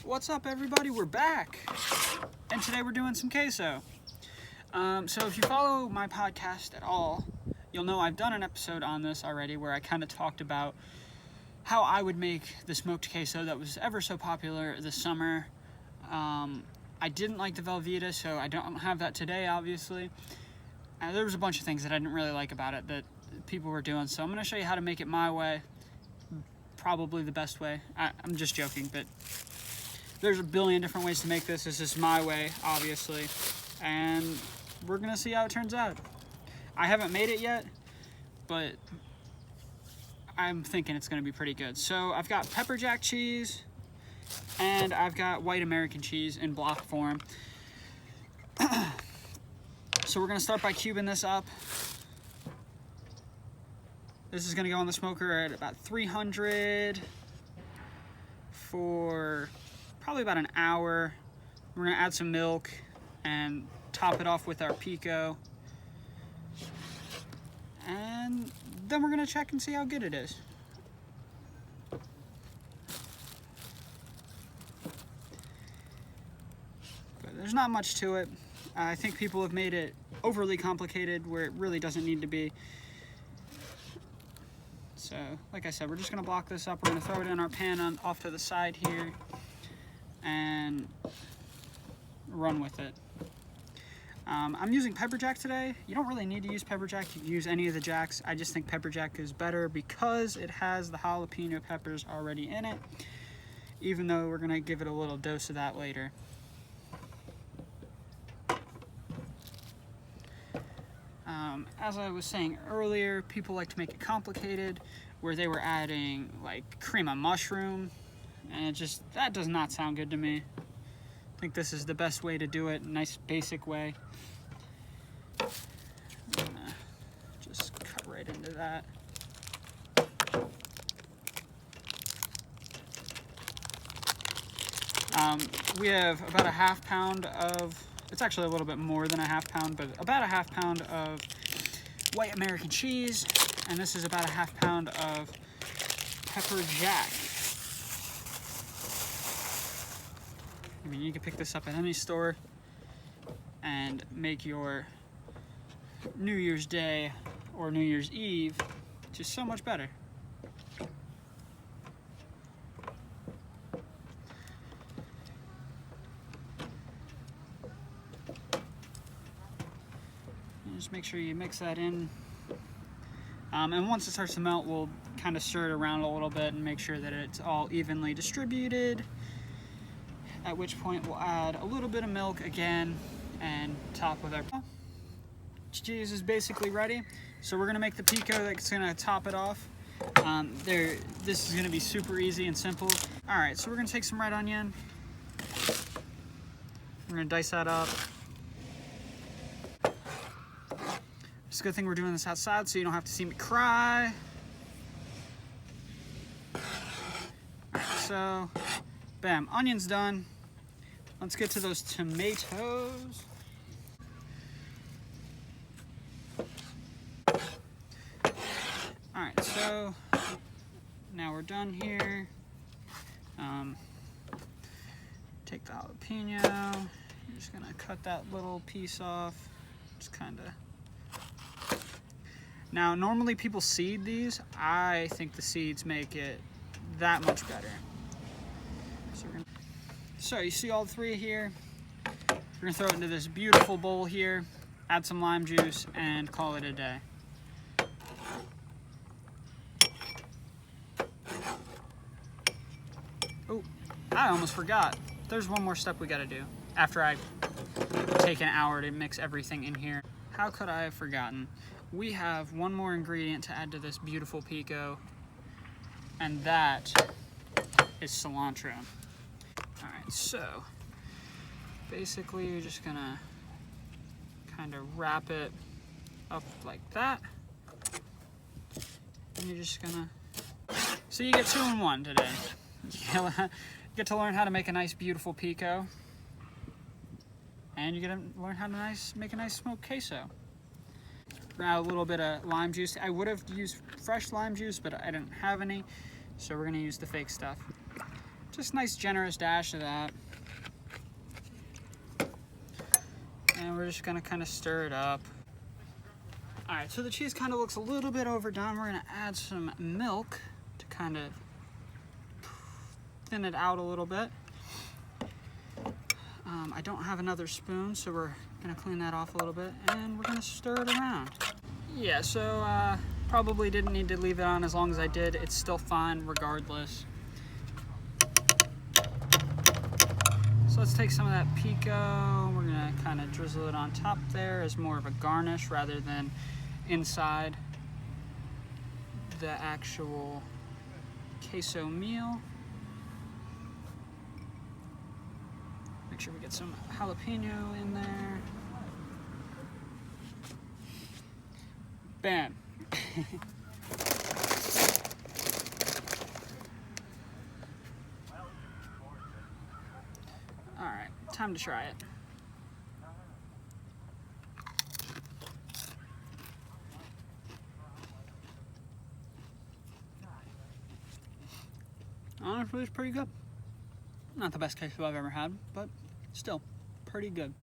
What's up, everybody? We're back, and today we're doing some queso. So if you follow my podcast at all, you'll know I've done an episode on this already where I kind of talked about how I would make the smoked queso that was ever so popular this summer. I didn't like the Velveeta, so I don't have that today, obviously. There was a bunch of things that I didn't really like about it that people were doing, so I'm going to show you how to make it my way, probably the best way. I'm just joking, but there's a billion different ways to make this. This is my way, obviously, and we're going to see how it turns out. I haven't made it yet, but I'm thinking it's going to be pretty good. So I've got pepper jack cheese, and I've got white American cheese in block form. So we're going to start by cubing this up. This is going to go on the smoker at about 300 for probably about an hour. We're going to add some milk and top it off with our pico. And then we're going to check and see how good it is. But there's not much to it. I think people have made it overly complicated where it really doesn't need to be. So, like I said, we're just going to block this up. We're going to throw it in our pan off to the side here and run with it. I'm using pepper jack today. You don't really need to use pepper jack. You can use any of the jacks. I just think pepper jack is better because it has the jalapeno peppers already in it, even though we're going to give it a little dose of that later. As I was saying earlier, people like to make it complicated, where they were adding like cream of mushroom, and that does not sound good to me. I think this is the best way to do it, nice basic way. I'm gonna just cut right into that. We have about a half pound of, it's actually a little bit more than a half pound, but about a half pound of white American cheese, and this is about a half pound of pepper jack. I mean, you can pick this up at any store and make your New Year's Day or New Year's Eve just so much better. Just make sure you mix that in. And once it starts to melt, we'll kind of stir it around a little bit and make sure that it's all evenly distributed. At which point we'll add a little bit of milk again and top with our cheese is basically ready. So we're gonna make the pico that's gonna top it off. This is gonna be super easy and simple. All right, so we're gonna take some red onion. We're gonna dice that up. It's a good thing we're doing this outside so you don't have to see me cry. All right, so bam, onion's done. Let's get to those tomatoes. All right, so now we're done here. Take the jalapeno. You're just gonna cut that little piece off. Just kind of. Now, normally people seed these. I think the seeds make it that much better. So you see all three here. We're gonna throw it into this beautiful bowl here, add some lime juice, and call it a day. Oh, I almost forgot. There's one more step we gotta do after I take an hour to mix everything in here. How could I have forgotten? We have one more ingredient to add to this beautiful pico, and that is cilantro. All right, so basically you're just gonna kind of wrap it up like that, and you're just gonna, so you get 2 in 1 today. You get to learn how to make a nice beautiful pico, and you get to learn how to make a nice smoked queso. We're gonna add a little bit of lime juice. I would have used fresh lime juice, but I didn't have any, so we're gonna use the fake stuff. Just nice generous dash of that. And we're just gonna kind of stir it up. All right, so the cheese kind of looks a little bit overdone. We're gonna add some milk to kind of thin it out a little bit. I don't have another spoon, so we're gonna clean that off a little bit, and we're gonna stir it around. Yeah, so probably didn't need to leave it on as long as I did. It's still fine regardless. So let's take some of that pico. We're gonna kind of drizzle it on top there as more of a garnish rather than inside the actual queso meal. Make sure we get some jalapeno in there. Bam. All right, time to try it. Honestly, it's pretty good. Not the best queso I've ever had, but still pretty good.